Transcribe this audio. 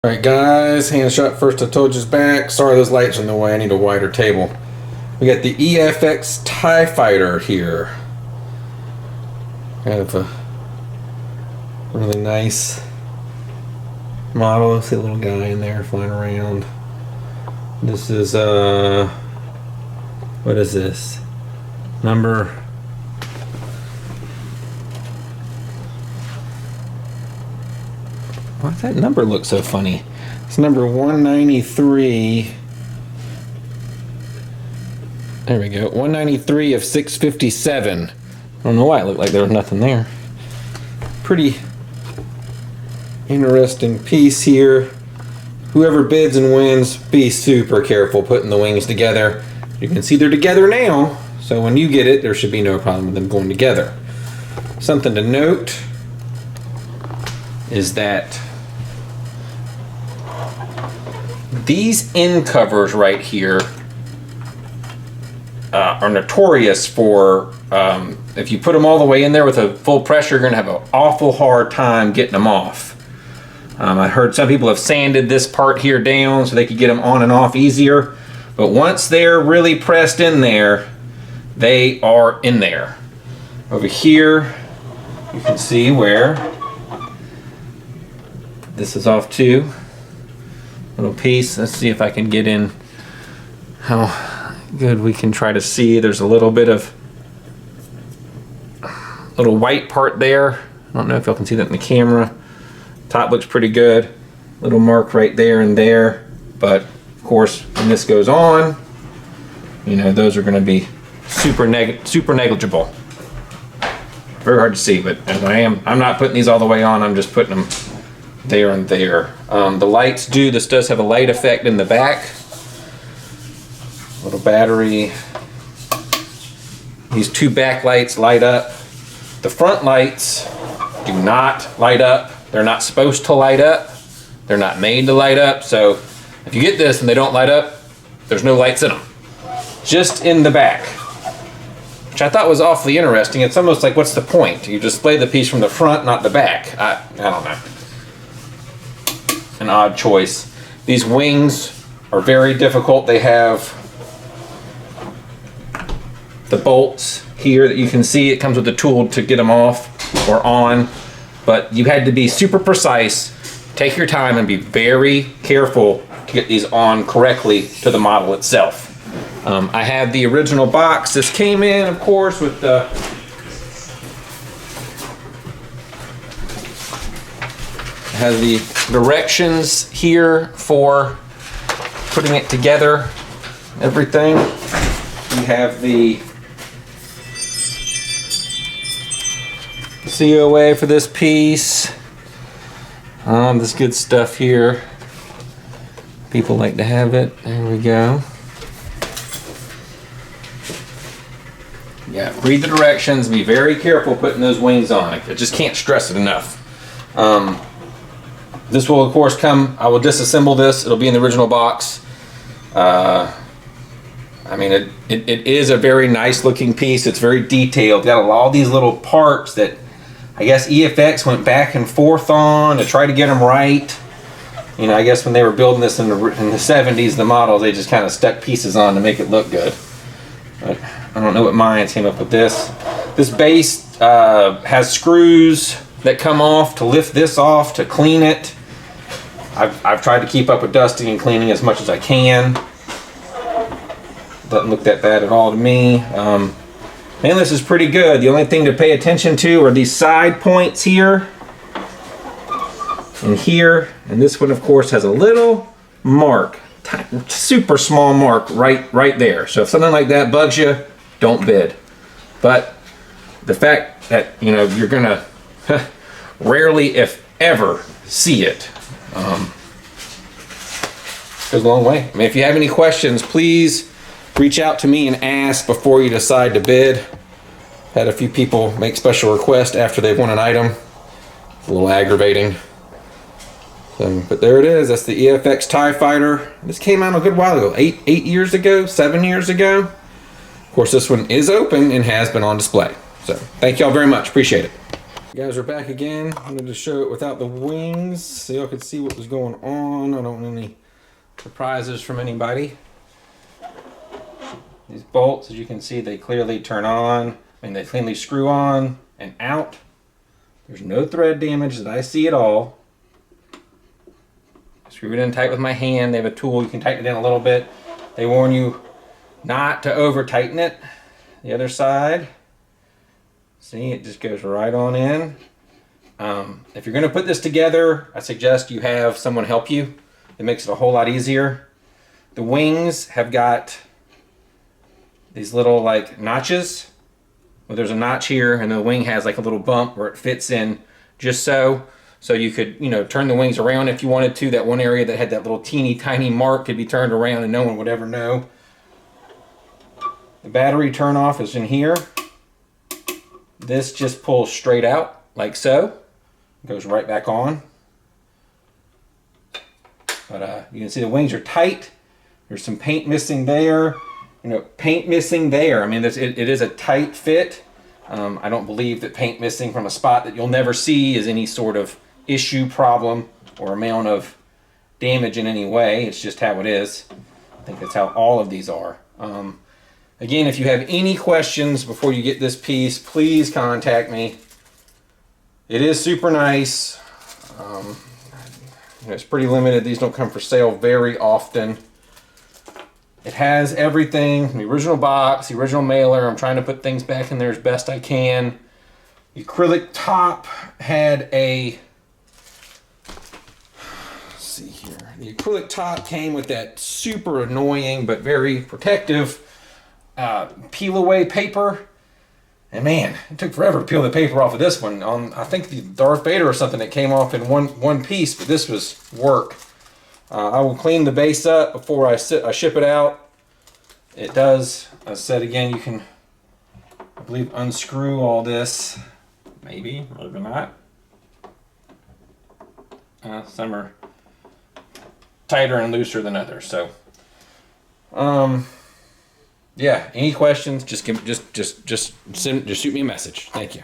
Alright guys, hand shot first I told you's back. Sorry those lights are in the way, I need a wider table. We got the Efx Tie Fighter here. Kind of a really nice model. See a little guy in there flying around. This is what is this? Number why does that number look so funny? It's number 193. There we go. 193 of 657. I don't know why it looked like there was nothing there. Pretty interesting piece here. Whoever bids and wins, be super careful putting the wings together. You can see they're together now, so when you get it, there should be no problem with them going together. Something to note is that these end covers right here are notorious for, if you put them all the way in there with a full pressure, you're going to have an awful hard time getting them off. I heard some people have sanded this part here down so they could get them on and off easier, but once they're really pressed in there, they are in there. Over here, you can see where this is off too. Little piece. Let's see if I can get in how good we can try to see. There's a little bit of little white part there. I don't know if y'all can see that in the camera. Top looks pretty good. Little mark right there and there. But of course, when this goes on, you know, those are going to be super negligible. Very hard to see, but as I'm not putting these all the way on. I'm just putting them there and there. The lights this does have a light effect in the back. Little battery. These two back lights light up. The front lights do not light up. They're not supposed to light up. They're not made to light up. So if you get this and they don't light up, there's no lights in them. Just in the back, which I thought was awfully interesting. It's almost like, what's the point? You display the piece from the front, not the back. I don't know. An odd choice. These wings are very difficult. They have the bolts here that you can see. It comes with a tool to get them off or on, but you had to be super precise. Take your time and be very careful to get these on correctly to the model itself. I have the original box. This came in, of course, with the has the directions here for putting it together, everything. We have the COA for this piece. This good stuff here. People like to have it. There we go. Yeah, read the directions. Be very careful putting those wings on. I just can't stress it enough. This will, of course, come. I will disassemble this. It'll be in the original box. I mean, it is a very nice looking piece. It's very detailed. Got all these little parts that I guess Efx went back and forth on to try to get them right. You know, I guess when they were building this in the 70s, the models, they just kind of stuck pieces on to make it look good. But I don't know what Mayans came up with this. This base has screws that come off to lift this off, to clean it. I've tried to keep up with dusting and cleaning as much as I can. Doesn't look that bad at all to me. Man, this is pretty good. The only thing to pay attention to are these side points here and here. And this one, of course, has a little mark, super small mark right there. So if something like that bugs you, don't bid. But the fact that, you know, you're gonna rarely, if ever, see it goes a long way. I mean, if you have any questions, please reach out to me and ask before you decide to bid. Had a few people make special requests after they've won an item. It's a little aggravating. But there it is. That's the Efx Tie Fighter. This came out a good while ago. 8 years ago, 7 years ago. Of course, this one is open and has been on display. So thank y'all very much. Appreciate it. Guys, we're back again. I wanted to show it without the wings so y'all could see what was going on. I don't want any surprises from anybody. These bolts, as you can see, they clearly turn on. I mean, they cleanly screw on and out. There's no thread damage that I see at all. Screw it in tight with my hand. They have a tool, you can tighten it in a little bit. They warn you not to over tighten it. The other side, see, it just goes right on in. If you're going to put this together, I suggest you have someone help you. It makes it a whole lot easier. The wings have got these little like notches. Well, there's a notch here, and the wing has like a little bump where it fits in just so. So you could, you know, turn the wings around if you wanted to. That one area that had that little teeny tiny mark could be turned around and no one would ever know. The battery turn off is in here. This just pulls straight out like so. Goes right back on. But you can see the wings are tight. There's some paint missing there. You know, paint missing there. I mean, it is a tight fit. I don't believe that paint missing from a spot that you'll never see is any sort of issue, problem, or amount of damage in any way. It's just how it is. I think that's how all of these are. Again, if you have any questions before you get this piece, please contact me. It is super nice. You know, it's pretty limited. These don't come for sale very often. It has everything, the original box, the original mailer. I'm trying to put things back in there as best I can. The acrylic top had a, let's see here. The acrylic top came with that super annoying but very protective peel away paper. And man, it took forever to peel the paper off of this one. On I think the Darth Vader or something, that came off in one piece, but this was work. I will clean the base up before I ship it out. It does, as I said again, you can, I believe, unscrew all this. Maybe, maybe not. Some are tighter and looser than others. So, yeah. Any questions? Just shoot me a message. Thank you.